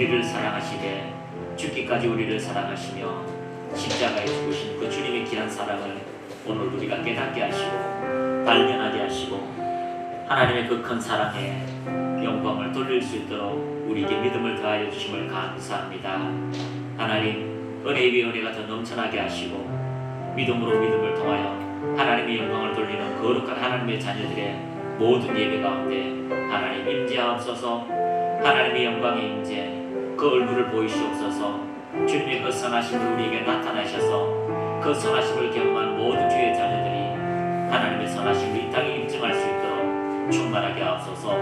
우리를 사랑하시되 죽기까지 우리를 사랑하시며 십자가에 죽으신 그 주님의 귀한 사랑을 오늘 우리가 깨닫게 하시고 발견하게 하시고 하나님의 그 큰 사랑에 영광을 돌릴 수 있도록 우리에게 믿음을 더하여 주심을 감사합니다. 하나님, 은혜 위에 은혜가 더 넘쳐나게 하시고 믿음으로 믿음을 통하여 하나님의 영광을 돌리는 거룩한 하나님의 자녀들의 모든 예배 가운데 하나님 임재하옵소서. 하나님의 영광의 임재, 그 얼굴을 보이시옵소서. 주님의 그 선하심을 우리에게 나타나셔서 그 선하심을 경험한 모든 주의 자녀들이 하나님의 선하심을 이 땅에 인증할 수 있도록 충만하게 하옵소서.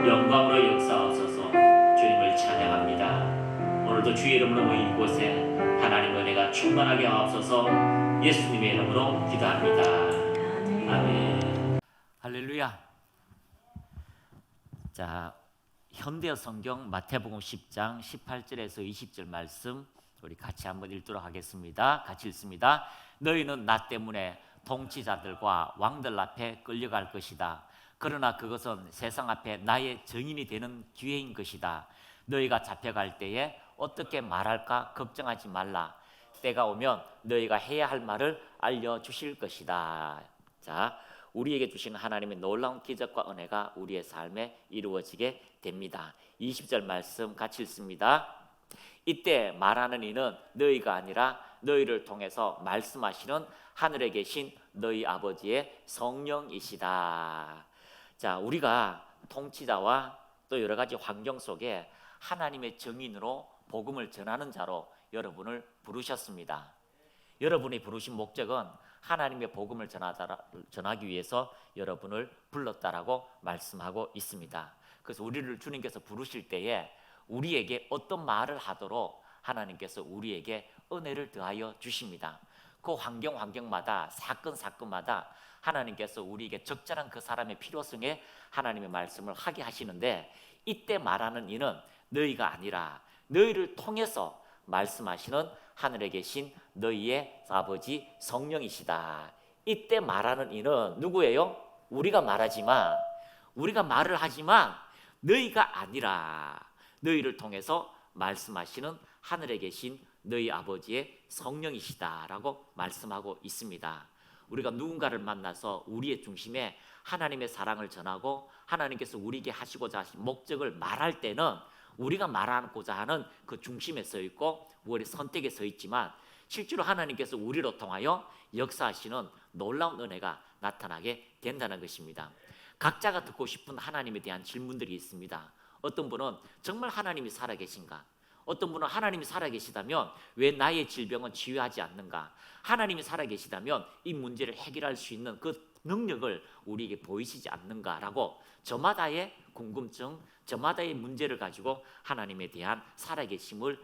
영광으로 역사하옵소서. 주님을 찬양합니다. 오늘도 주의 이름으로 이곳에 하나님 은혜가 충만하게 하옵소서. 예수님의 이름으로 기도합니다. 아멘. 할렐루야. 자, 현대어 성경 마태복음 10장 18절에서 20절 말씀 우리 같이 한번 읽도록 하겠습니다. 같이 읽습니다. 너희는 나 때문에 통치자들과 왕들 앞에 끌려갈 것이다. 그러나 그것은 세상 앞에 나의 증인이 되는 기회인 것이다. 너희가 잡혀갈 때에 어떻게 말할까 걱정하지 말라. 때가 오면 너희가 해야 할 말을 알려주실 것이다. 자, 우리에게 주시는 하나님의 놀라운 기적과 은혜가 우리의 삶에 이루어지게 됩니다. 20절 말씀 같이 읽습니다. 이때 말하는 이는 너희가 아니라 너희를 통해서 말씀하시는 하늘에 계신 너희 아버지의 성령이시다. 자, 우리가 통치자와 또 여러 가지 환경 속에 하나님의 증인으로 복음을 전하는 자로 여러분을 부르셨습니다. 여러분이 부르신 목적은 하나님의 복음을 전하기 위해서 여러분을 불렀다라고 말씀하고 있습니다. 그래서 우리를 주님께서 부르실 때에 우리에게 어떤 말을 하도록 하나님께서 우리에게 은혜를 더하여 주십니다. 그 환경마다 사건마다 하나님께서 우리에게 적절한 그 사람의 필요성에 하나님의 말씀을 하게 하시는데, 이때 말하는 이는 너희가 아니라 너희를 통해서 말씀하시는 하늘에 계신 너희의 아버지 성령이시다. 이때 말하는 이는 누구예요? 우리가 말을 하지만 너희가 아니라 너희를 통해서 말씀하시는 하늘에 계신 너희 아버지의 성령이시다라고 말씀하고 있습니다. 우리가 누군가를 만나서 우리의 중심에 하나님의 사랑을 전하고 하나님께서 우리에게 하시고자 하신 목적을 말할 때는 우리가 말하고자 하는 그 중심에 서 있고 우리 선택에 서 있지만, 실제로 하나님께서 우리로 통하여 역사하시는 놀라운 은혜가 나타나게 된다는 것입니다. 각자가 듣고 싶은 하나님에 대한 질문들이 있습니다. 어떤 분은 정말 하나님이 살아계신가? 어떤 분은 하나님이 살아계시다면 왜 나의 질병은 치유하지 않는가? 하나님이 살아계시다면 이 문제를 해결할 수 있는 그 능력을 우리에게 보이시지 않는가라고 저마다의 궁금증, 저마다의 문제를 가지고 하나님에 대한 살아계심을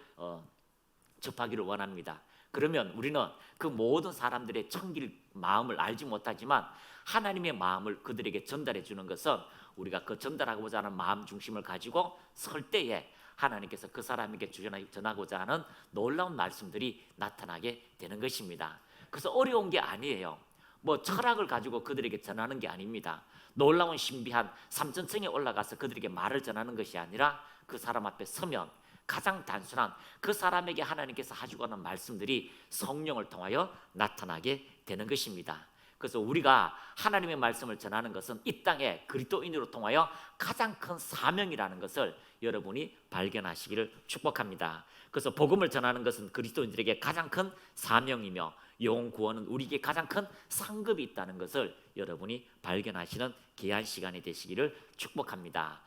접하기를 원합니다. 그러면 우리는 그 모든 사람들의 청길 마음을 알지 못하지만 하나님의 마음을 그들에게 전달해 주는 것은 우리가 그 전달하고자 하는 마음 중심을 가지고 설 때에 하나님께서 그 사람에게 전하고자 하는 놀라운 말씀들이 나타나게 되는 것입니다. 그래서 어려운 게 아니에요. 뭐 철학을 가지고 그들에게 전하는 게 아닙니다. 놀라운 신비한 3천층에 올라가서 그들에게 말을 전하는 것이 아니라 그 사람 앞에 서면 가장 단순한 그 사람에게 하나님께서 하시고 하는 말씀들이 성령을 통하여 나타나게 되는 것입니다. 그래서 우리가 하나님의 말씀을 전하는 것은 이 땅에 그리스도인으로 통하여 가장 큰 사명이라는 것을 여러분이 발견하시기를 축복합니다. 그래서 복음을 전하는 것은 그리스도인들에게 가장 큰 사명이며 영혼 구원은 우리에게 가장 큰 상급이 있다는 것을 여러분이 발견하시는 귀한 시간이 되시기를 축복합니다.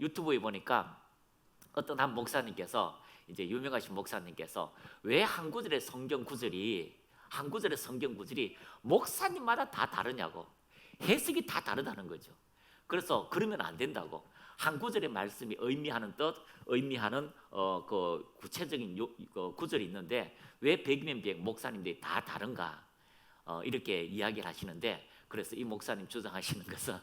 유튜브에 보니까 어떤 한 목사님께서, 이제 유명하신 목사님께서 왜 한 구절의 성경 구절이 목사님마다 다 다르냐고, 해석이 다 다르다는 거죠. 그래서 그러면 안 된다고, 한 구절의 말씀이 의미하는 뜻, 의미하는 그 구체적인 구절이 있는데 왜 100이면 100 목사님들이 다 다른가, 이렇게 이야기를 하시는데, 그래서 이 목사님 주장하시는 것은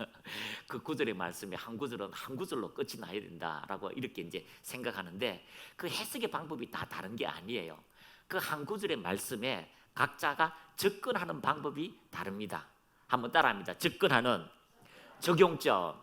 그 구절의 말씀이 한 구절은 한 구절로 끝이 나야 된다라고 이렇게 이제 생각하는데, 그 해석의 방법이 다 다른 게 아니에요. 그 한 구절의 말씀에 각자가 접근하는 방법이 다릅니다. 한번 따라합니다. 접근하는 적용점.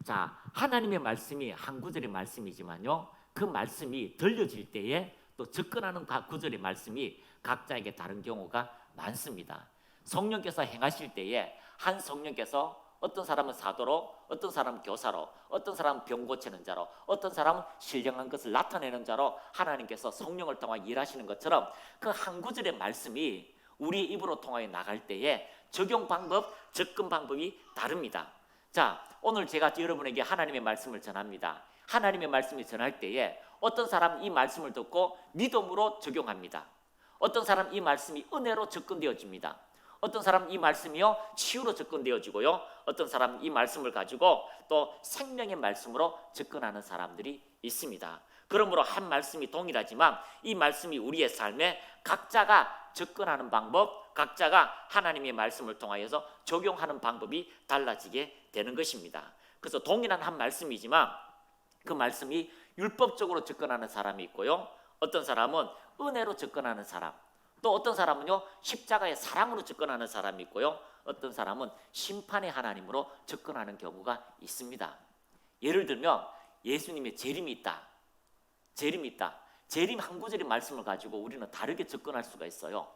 자, 하나님의 말씀이 한 구절의 말씀이지만요, 그 말씀이 들려질 때에 또 접근하는 구절의 말씀이 각자에게 다른 경우가 많습니다. 성령께서 행하실 때에 한 성령께서 어떤 사람은 사도로, 어떤 사람은 교사로, 어떤 사람은 병 고치는 자로, 어떤 사람은 신령한 것을 나타내는 자로 하나님께서 성령을 통하여 일하시는 것처럼 그 한 구절의 말씀이 우리 입으로 통하여 나갈 때에 적용 방법, 접근 방법이 다릅니다. 자, 오늘 제가 여러분에게 하나님의 말씀을 전합니다. 하나님의 말씀을 전할 때에 어떤 사람은 이 말씀을 듣고 믿음으로 적용합니다. 어떤 사람은 이 말씀이 은혜로 접근되어집니다. 어떤 사람은 이 말씀이요 치유로 접근되어지고요, 어떤 사람은 이 말씀을 가지고 또 생명의 말씀으로 접근하는 사람들이 있습니다. 그러므로 한 말씀이 동일하지만 이 말씀이 우리의 삶에 각자가 접근하는 방법, 각자가 하나님의 말씀을 통하여서 적용하는 방법이 달라지게 되는 것입니다. 그래서 동일한 한 말씀이지만 그 말씀이 율법적으로 접근하는 사람이 있고요, 어떤 사람은 은혜로 접근하는 사람, 또 어떤 사람은요 십자가의 사랑으로 접근하는 사람이 있고요, 어떤 사람은 심판의 하나님으로 접근하는 경우가 있습니다. 예를 들면 예수님의 재림이 있다. 재림 한 구절의 말씀을 가지고 우리는 다르게 접근할 수가 있어요.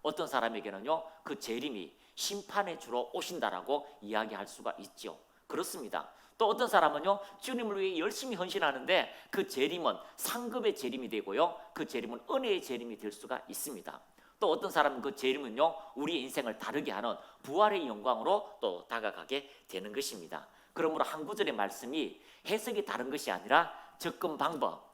어떤 사람에게는요 그 재림이 심판의 주로 오신다라고 이야기할 수가 있죠. 그렇습니다. 또 어떤 사람은요 주님을 위해 열심히 헌신하는데 그 재림은 상급의 재림이 되고요, 그 재림은 은혜의 재림이 될 수가 있습니다. 또 어떤 사람은 그 재림은요 우리의 인생을 다르게 하는 부활의 영광으로 또 다가가게 되는 것입니다. 그러므로 한 구절의 말씀이 해석이 다른 것이 아니라 접근 방법,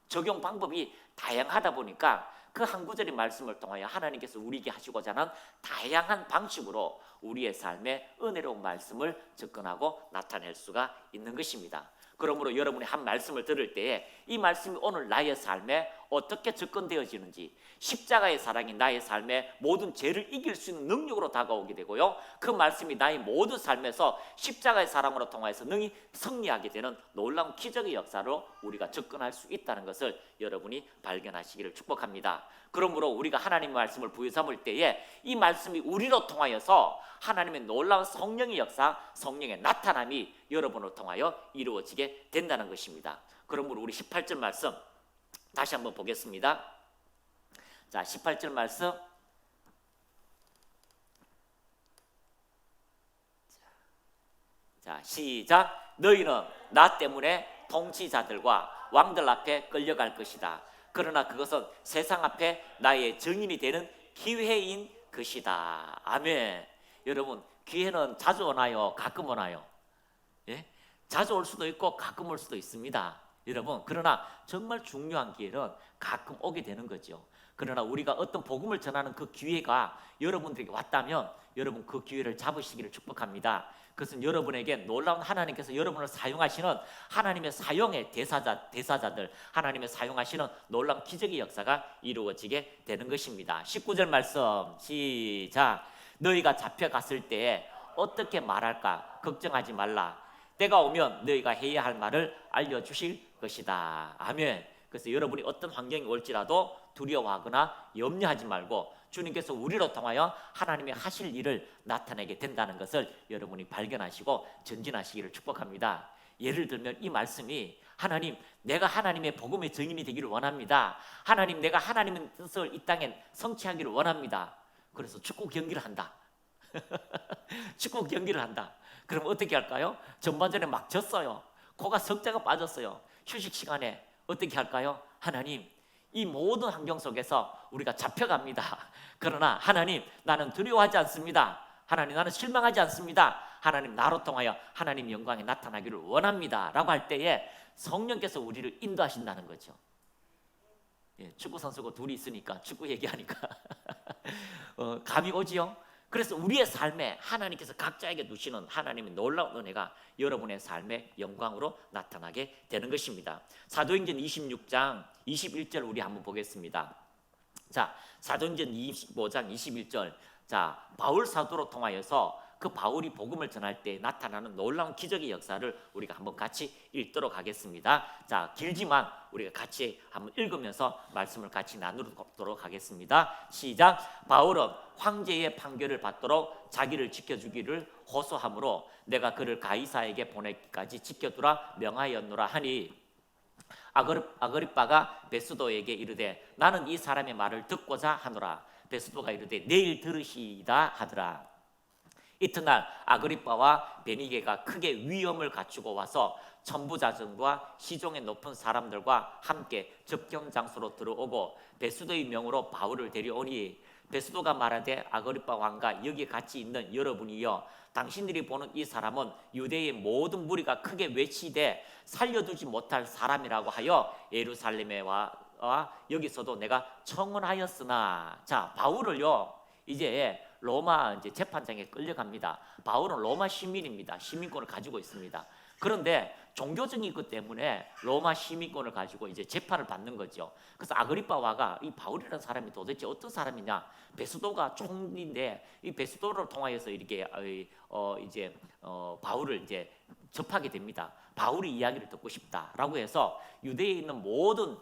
적용 방법이 다양하다 보니까 그 한 구절의 말씀을 통하여 하나님께서 우리에게 하시고자 하는 다양한 방식으로 우리의 삶에 은혜로운 말씀을 접근하고 나타낼 수가 있는 것입니다. 그러므로 여러분이 한 말씀을 들을 때에 이 말씀이 오늘 나의 삶에 어떻게 접근되어지는지, 십자가의 사랑이 나의 삶에 모든 죄를 이길 수 있는 능력으로 다가오게 되고요, 그 말씀이 나의 모든 삶에서 십자가의 사랑으로 통하여서 능히 승리하게 되는 놀라운 기적의 역사로 우리가 접근할 수 있다는 것을 여러분이 발견하시기를 축복합니다. 그러므로 우리가 하나님의 말씀을 부여 삼을 때에 이 말씀이 우리로 통하여서 하나님의 놀라운 성령의 역사, 성령의 나타남이 여러분을 통하여 이루어지게 된다는 것입니다. 그러므로 우리 18절 말씀 다시 한번 보겠습니다. 자, 18절 말씀. 자, 시작. 너희는 나 때문에 통치자들과 왕들 앞에 끌려갈 것이다. 그러나 그것은 세상 앞에 나의 증인이 되는 기회인 것이다. 아멘. 여러분, 기회는 자주 오나요? 가끔 오나요? 예? 자주 올 수도 있고 가끔 올 수도 있습니다. 여러분, 그러나 정말 중요한 기회는 가끔 오게 되는 거죠. 그러나 우리가 어떤 복음을 전하는 그 기회가 여러분들에게 왔다면 여러분 그 기회를 잡으시기를 축복합니다. 그것은 여러분에게 놀라운 하나님께서 여러분을 사용하시는 하나님의 사용의 대사자들, 하나님의 사용하시는 놀라운 기적의 역사가 이루어지게 되는 것입니다. 19절 말씀 시작. 너희가 잡혀갔을 때에 어떻게 말할까 걱정하지 말라. 때가 오면 너희가 해야 할 말을 알려주실 것이다. 아멘. 그래서 여러분이 어떤 환경이 올지라도 두려워하거나 염려하지 말고 주님께서 우리로 통하여 하나님의 하실 일을 나타내게 된다는 것을 여러분이 발견하시고 전진하시기를 축복합니다. 예를 들면 이 말씀이 하나님, 내가 하나님의 복음의 증인이 되기를 원합니다. 하나님, 내가 하나님의 뜻을 이 땅에 성취하기를 원합니다. 그래서 축구 경기를 한다. 축구 경기를 한다. 그럼 어떻게 할까요? 전반전에 막 졌어요. 코가 석자가 빠졌어요. 휴식 시간에 어떻게 할까요? 하나님, 이 모든 환경 속에서 우리가 잡혀갑니다. 그러나 하나님, 나는 두려워하지 않습니다. 하나님, 나는 실망하지 않습니다. 하나님, 나로 통하여 하나님 영광이 나타나기를 원합니다 라고 할 때에 성령께서 우리를 인도하신다는 거죠. 예, 축구 선수가 둘이 있으니까 축구 얘기하니까 감이 오지요. 그래서 우리의 삶에 하나님께서 각자에게 두시는 하나님의 놀라운 은혜가 여러분의 삶의 영광으로 나타나게 되는 것입니다. 사도행전 26장 21절 우리 한번 보겠습니다. 자, 사도행전 25장 21절. 자, 바울 사도로 통하여서 그 바울이 복음을 전할 때 나타나는 놀라운 기적의 역사를 우리가 한번 같이 읽도록 하겠습니다. 자, 길지만 우리가 같이 한번 읽으면서 말씀을 같이 나누도록 하겠습니다. 시작. 바울은 황제의 판결을 받도록 자기를 지켜주기를 호소하므로 내가 그를 가이사에게 보내기까지 지켜두라 명하였노라 하니 아그리빠가 베스도에게 이르되 나는 이 사람의 말을 듣고자 하노라. 베스도가 이르되 내일 들으시다 하더라. 이튿날 아그리빠와 베니게가 크게 위엄을 갖추고 와서 천부자전과 시종의 높은 사람들과 함께 접경 장소로 들어오고 베스도의 명으로 바울을 데려오니 베스도가 말하되 아그리빠 왕과 여기 같이 있는 여러분이여 당신들이 보는 이 사람은 유대의 모든 무리가 크게 외치되 살려두지 못할 사람이라고 하여 예루살렘에 와 여기서도 내가 청언하였으나. 자, 바울을요 이제 로마 이제 재판장에 끌려갑니다. 바울은 로마 시민입니다. 시민권을 가지고 있습니다. 그런데 종교적인 것 때문에 로마 시민권을 가지고 이제 재판을 받는 거죠. 그래서 아그리빠 왕가 이 바울이라는 사람이 도대체 어떤 사람이냐? 베스도가 총리인데 이 베스도를 통하여서 이렇게 바울을 이제 접하게 됩니다. 바울의 이야기를 듣고 싶다라고 해서 유대에 있는 모든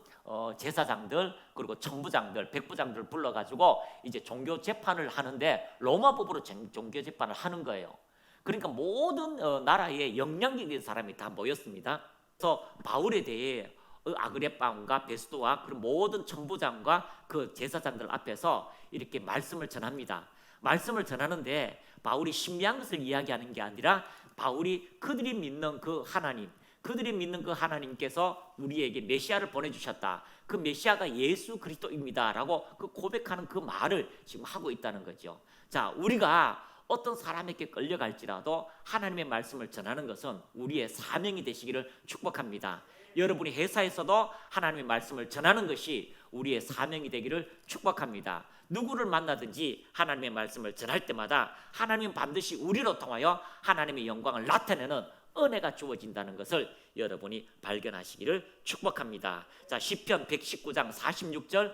제사장들 그리고 천부장들, 백부장들 불러가지고 이제 종교 재판을 하는데 로마 법으로 종교 재판을 하는 거예요. 그러니까 모든 나라의 영향력 있는 사람이 다 모였습니다. 그래서 바울에 대해 아그리빠 왕과 베스도와 그리고 모든 천부장과 그 제사장들 앞에서 이렇게 말씀을 전합니다. 말씀을 전하는데 바울이 신비한 것을 이야기하는 게 아니라 바울이 그들이 믿는 그 하나님, 그들이 믿는 그 하나님께서 우리에게 메시아를 보내주셨다. 그 메시아가 예수 그리스도입니다라고 그 고백하는 그 말을 지금 하고 있다는 거죠. 자, 우리가 어떤 사람에게 끌려갈지라도 하나님의 말씀을 전하는 것은 우리의 사명이 되시기를 축복합니다. 여러분이 회사에서도 하나님의 말씀을 전하는 것이 우리의 사명이 되기를 축복합니다. 누구를 만나든지 하나님의 말씀을 전할 때마다 하나님은 반드시 우리로 통하여 하나님의 영광을 나타내는 은혜가 주어진다는 것을 여러분이 발견하시기를 축복합니다. 자, 시편 119장 46절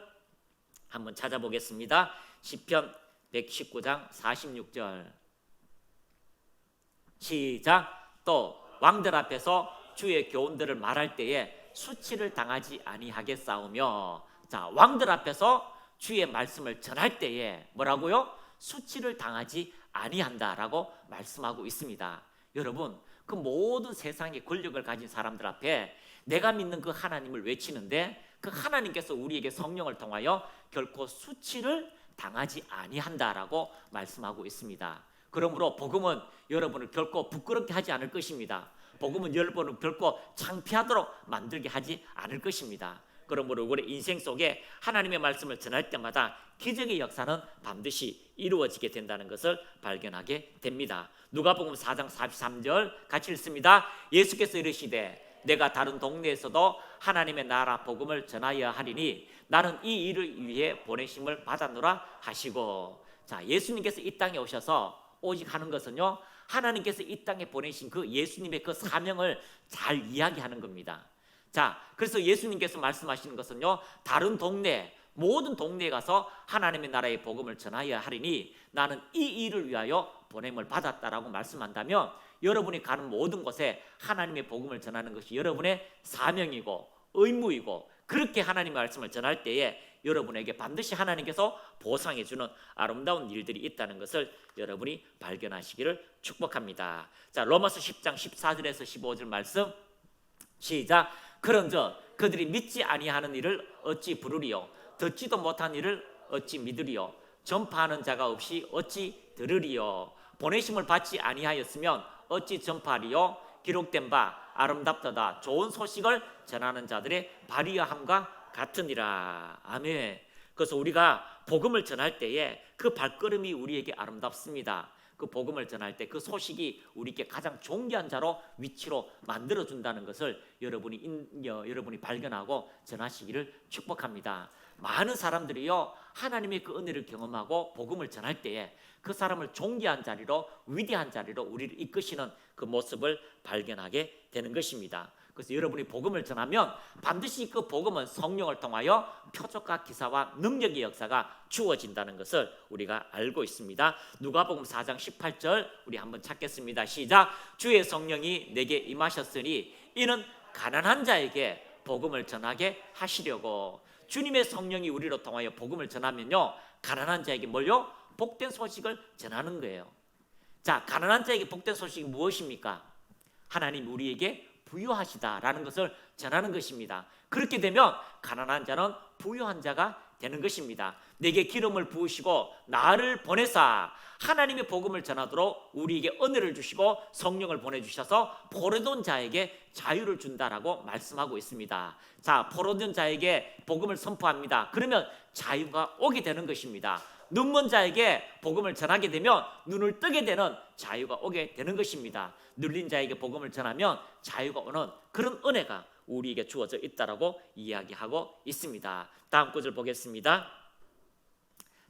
한번 찾아보겠습니다. 시편 119장 46절 시작. 또 왕들 앞에서 주의 교훈들을 말할 때에 수치를 당하지 아니하겠사오며. 자, 왕들 앞에서 주의 말씀을 전할 때에 뭐라고요? 수치를 당하지 아니한다라고 말씀하고 있습니다. 여러분, 그 모든 세상의 권력을 가진 사람들 앞에 내가 믿는 그 하나님을 외치는데 그 하나님께서 우리에게 성령을 통하여 결코 수치를 당하지 아니한다라고 말씀하고 있습니다. 그러므로 복음은 여러분을 결코 부끄럽게 하지 않을 것입니다. 복음은 여러분을 결코 창피하도록 만들게 하지 않을 것입니다. 그러므로 우리 인생 속에 하나님의 말씀을 전할 때마다 기적의 역사는 반드시 이루어지게 된다는 것을 발견하게 됩니다. 누가복음 4장 43절 같이 읽습니다. 예수께서 이르시되 내가 다른 동네에서도 하나님의 나라 복음을 전하여야 하리니 나는 이 일을 위해 보내심을 받았노라 하시고. 자, 예수님께서 이 땅에 오셔서 오직 하는 것은요, 하나님께서 이 땅에 보내신 그 예수님의 그 사명을 잘 이야기하는 겁니다. 자, 그래서 예수님께서 말씀하시는 것은요, 다른 동네, 모든 동네에 가서 하나님의 나라의 복음을 전하여야 하리니 나는 이 일을 위하여 보냄을 받았다라고 말씀한다면 여러분이 가는 모든 곳에 하나님의 복음을 전하는 것이 여러분의 사명이고 의무이고, 그렇게 하나님의 말씀을 전할 때에 여러분에게 반드시 하나님께서 보상해 주는 아름다운 일들이 있다는 것을 여러분이 발견하시기를 축복합니다. 자, 로마서 10장 14절에서 15절 말씀 시작. 그런즉 그들이 믿지 아니하는 일을 어찌 부르리요? 듣지도 못한 일을 어찌 믿으리요? 전파하는 자가 없이 어찌 들으리요? 보내심을 받지 아니하였으면 어찌 전파하리요? 기록된 바 아름답도다 좋은 소식을 전하는 자들의 발휘함과 같으니라. 아멘. 그래서 우리가 복음을 전할 때에 그 발걸음이 우리에게 아름답습니다. 그 복음을 전할 때 그 소식이 우리에게 가장 존귀한 자로 위치로 만들어준다는 것을 여러분이 발견하고 전하시기를 축복합니다. 많은 사람들이요, 하나님의 그 은혜를 경험하고 복음을 전할 때에 그 사람을 존귀한 자리로, 위대한 자리로 우리를 이끄시는 그 모습을 발견하게 되는 것입니다. 그래서 여러분이 복음을 전하면 반드시 그 복음은 성령을 통하여 표적과 기사와 능력의 역사가 주어진다는 것을 우리가 알고 있습니다. 누가복음 4장 18절 우리 한번 찾겠습니다. 시작. 주의 성령이 내게 임하셨으니 이는 가난한 자에게 복음을 전하게 하시려고. 주님의 성령이 우리로 통하여 복음을 전하면요, 가난한 자에게 뭘요? 복된 소식을 전하는 거예요. 자, 가난한 자에게 복된 소식이 무엇입니까? 하나님 우리에게 부유하시다라는 것을 전하는 것입니다. 그렇게 되면 가난한 자는 부유한 자가 되는 것입니다. 내게 기름을 부으시고 나를 보내사 하나님의 복음을 전하도록 우리에게 은혜를 주시고 성령을 보내주셔서 포로된 자에게 자유를 준다라고 말씀하고 있습니다. 자, 포로된 자에게 복음을 선포합니다. 그러면 자유가 오게 되는 것입니다. 눈먼 자에게 복음을 전하게 되면 눈을 뜨게 되는 자유가 오게 되는 것입니다. 눌린 자에게 복음을 전하면 자유가 오는 그런 은혜가 우리에게 주어져 있다라고 이야기하고 있습니다. 다음 구절 보겠습니다.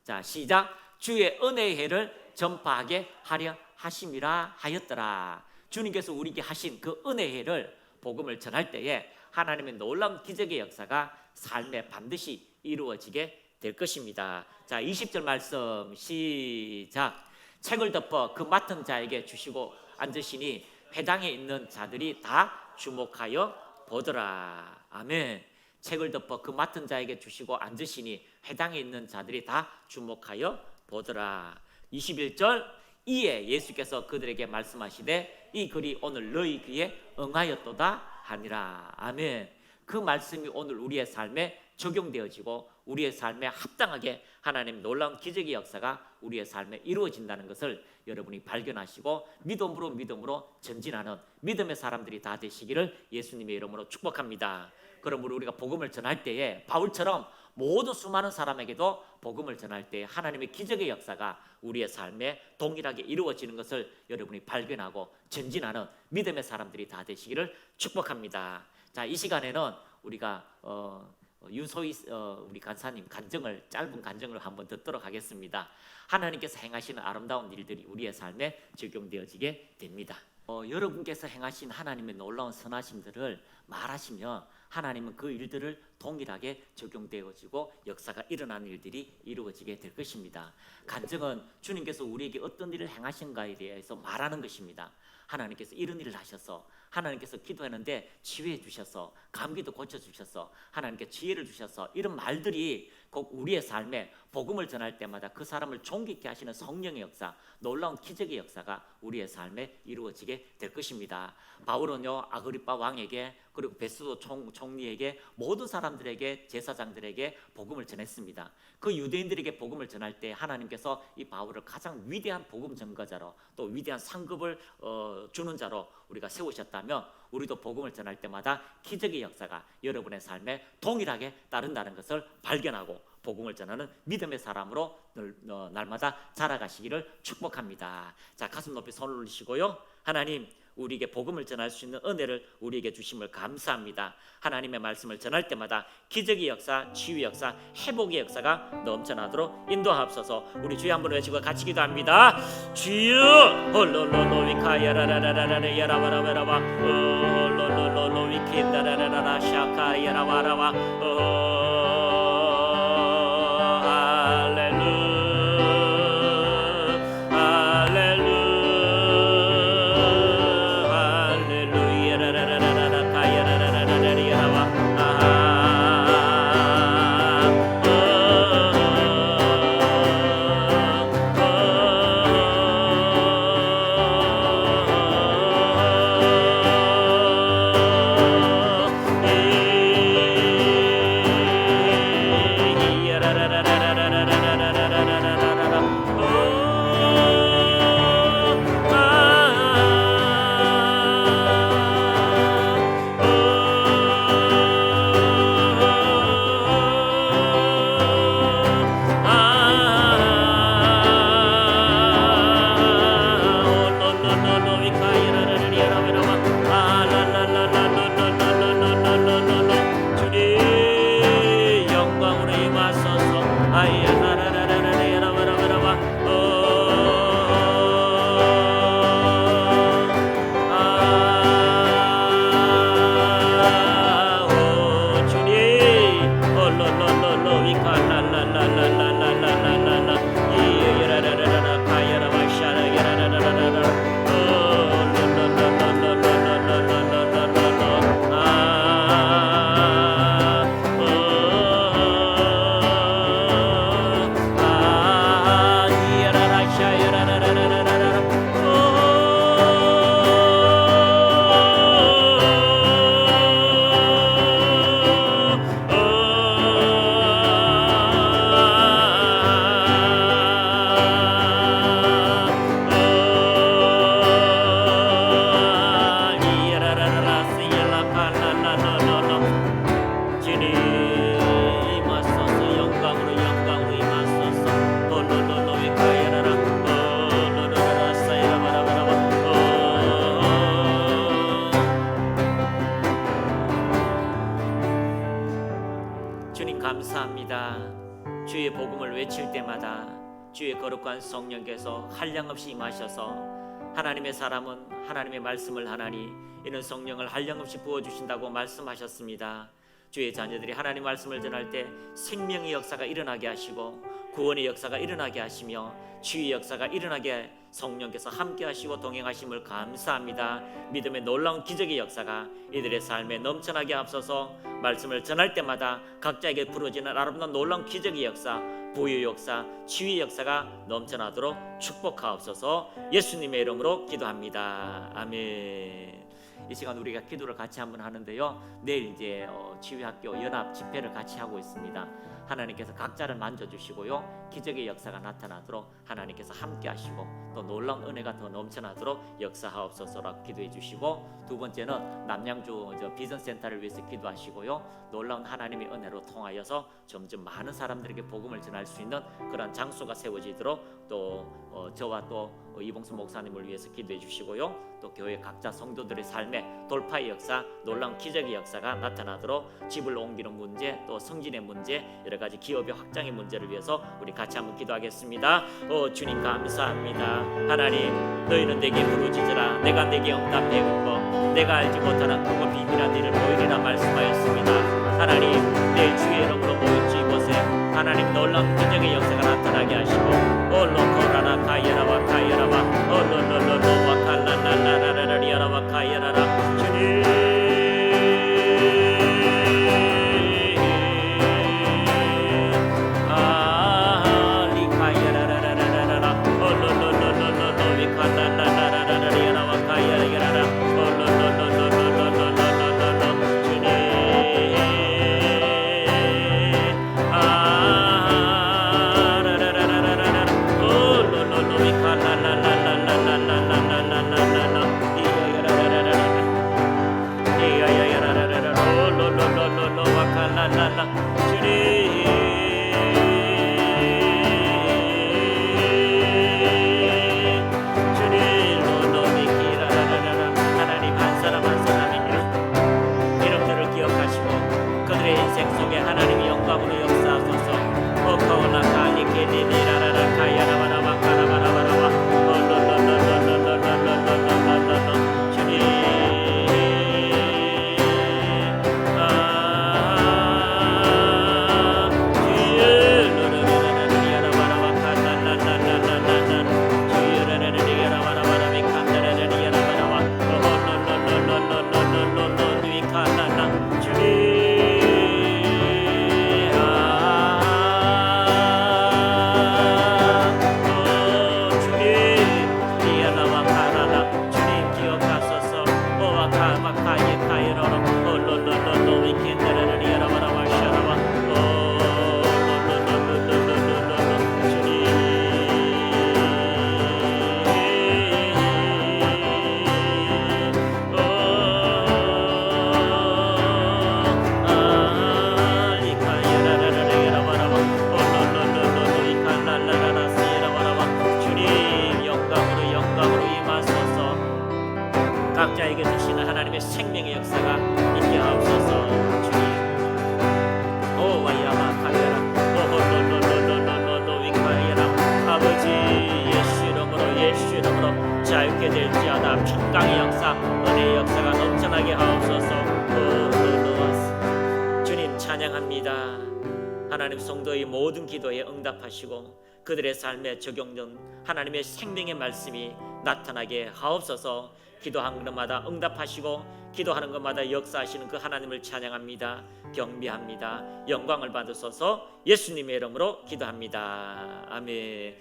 자, 시작. 주의 은혜의 해를 전파하게 하려 하심이라 하였더라. 주님께서 우리에게 하신 그 은혜의 해를 복음을 전할 때에 하나님의 놀라운 기적의 역사가 삶에 반드시 이루어지게 될 것입니다. 자, 20절 말씀 시작. 책을 덮어 그 맡은 자에게 주시고 앉으시니 회당에 있는 자들이 다 주목하여 보더라. 아멘. 책을 덮어 그 맡은 자에게 주시고 앉으시니 회당에 있는 자들이 다 주목하여 보더라. 21절. 이에 예수께서 그들에게 말씀하시되 이 글이 오늘 너희 귀에 응하였도다 하니라. 아멘. 그 말씀이 오늘 우리의 삶에 적용되어지고 우리의 삶에 합당하게 하나님의 놀라운 기적의 역사가 우리의 삶에 이루어진다는 것을 여러분이 발견하시고 믿음으로 전진하는 믿음의 사람들이 다 되시기를 예수님의 이름으로 축복합니다. 그러므로 우리가 복음을 전할 때에 바울처럼 모든 수많은 사람에게도 복음을 전할 때 하나님의 기적의 역사가 우리의 삶에 동일하게 이루어지는 것을 여러분이 발견하고 전진하는 믿음의 사람들이 다 되시기를 축복합니다. 자, 이 시간에는 우리가 유소희 우리 간사님 짧은 간증을 한번 듣도록 하겠습니다. 하나님께서 행하시는 아름다운 일들이 우리의 삶에 적용되어지게 됩니다. 여러분께서 행하신 하나님의 놀라운 선하심들을 말하시면 하나님은 그 일들을 동일하게 적용되어지고 역사가 일어나는 일들이 이루어지게 될 것입니다. 간증은 주님께서 우리에게 어떤 일을 행하신가에 대해서 말하는 것입니다. 하나님께서 이런 일을 하셔서 하나님께서 기도했는데 치유해 주셔서 감기도 고쳐주셔서 하나님께 지혜를 주셔서 이런 말들이 꼭 우리의 삶에 복음을 전할 때마다 그 사람을 존귀케 하시는 성령의 역사, 놀라운 기적의 역사가 우리의 삶에 이루어지게 될 것입니다. 바울은요 아그리빠 왕에게 그리고 베스도 총리에게 모든 사람들에게 제사장들에게 복음을 전했습니다. 그 유대인들에게 복음을 전할 때 하나님께서 이 바울을 가장 위대한 복음 전가자로 또 위대한 상급을 주는 자로 우리가 세우셨다면 우리도 복음을 전할 때마다 기적의 역사가 여러분의 삶에 동일하게 따른다는 것을 발견하고 복음을 전하는 믿음의 사람으로 날마다 자라가시기를 축복합니다. 자, 가슴 높이 손을 올리시고요. 하나님, 우리에게 복음을 전할 수 있는 은혜를 우리에게 주심을 감사합니다. 하나님의 말씀을 전할 때마다 기적의 역사, 치유의 역사, 회복의 역사가 넘쳐나도록 인도하옵소서. 우리 주여 한번 외치고 같이 기도합니다. 주여 홀로로로위카야라라라라라 야라바라바라바 홀로로로로위킨다라라라 샤카야라바라바 감사합니다. 주의 복음을 외칠 때마다 주의 거룩한 성령께서 한량없이 임하셔서 하나님의 사람은 하나님의 말씀을 하나니 이는 성령을 한량없이 부어주신다고 말씀하셨습니다. 주의 자녀들이 하나님 말씀을 전할 때 생명의 역사가 일어나게 하시고 구원의 역사가 일어나게 하시며 치유의 역사가 일어나게 성령께서 함께 하시고 동행하심을 감사합니다. 믿음의 놀라운 기적의 역사가 이들의 삶에 넘쳐나게 앞서서 말씀을 전할 때마다 각자에게 부러지는 아름다운 놀라운 기적의 역사, 부유의 역사, 치유의 역사가 넘쳐나도록 축복하옵소서. 예수님의 이름으로 기도합니다. 아멘. 이 시간 우리가 기도를 같이 한번 하는데요. 내일 이제 치유학교 연합 집회를 같이 하고 있습니다. 하나님께서 각자를 만져주시고요, 기적의 역사가 나타나도록 하나님께서 함께 하시고 또 놀라운 은혜가 더 넘쳐나도록 역사하옵소서라고 기도해 주시고, 두 번째는 남양주 비전센터를 위해서 기도하시고요, 놀라운 하나님의 은혜로 통하여서 점점 많은 사람들에게 복음을 전할 수 있는 그런 장소가 세워지도록 또 저와 또 이봉수 목사님을 위해서 기도해 주시고요, 또 교회 각자 성도들의 삶에 돌파의 역사, 놀라운 기적의 역사가 나타나도록 집을 옮기는 문제, 또 성진의 문제, 여러 가지 기업의 확장의 문제를 위해서 우리 같이 한번 기도하겠습니다. 주님 감사합니다. 하나님, 너희는 내게 부르짖으라. 내가 내게 응답하겠고 내가 알지 못하는 크고 비밀한 일을 보이리라 말씀하였습니다. 하나님, 내일 주의 이름으로 모였지 이곳에 하나님 놀라운 기적의 역사가 나타나게 하시고 올로코라라 카이라와 카이라와 올로로로로와 칼라라라라라리아라와 카이라라 주님 각자에게 주시는 하나님의 생명의 역사가 있게 하옵소서. 주님, 오와야마 카야라 오홀로로로로로로 위카야라 아버지 예수 이름으로 자유케 될지어다. 평강의 역사, 은혜의 역사가 넘쳐나게 하옵소서. 주님 찬양합니다. 하나님, 성도의 모든 기도에 응답하시고 그들의 삶에 적용된 하나님의 생명의 말씀이 나타나게 하옵소서. 기도하는 것마다 응답하시고 기도하는 것마다 역사하시는 그 하나님을 찬양합니다. 경배합니다. 영광을 받으소서. 예수님의 이름으로 기도합니다. 아멘.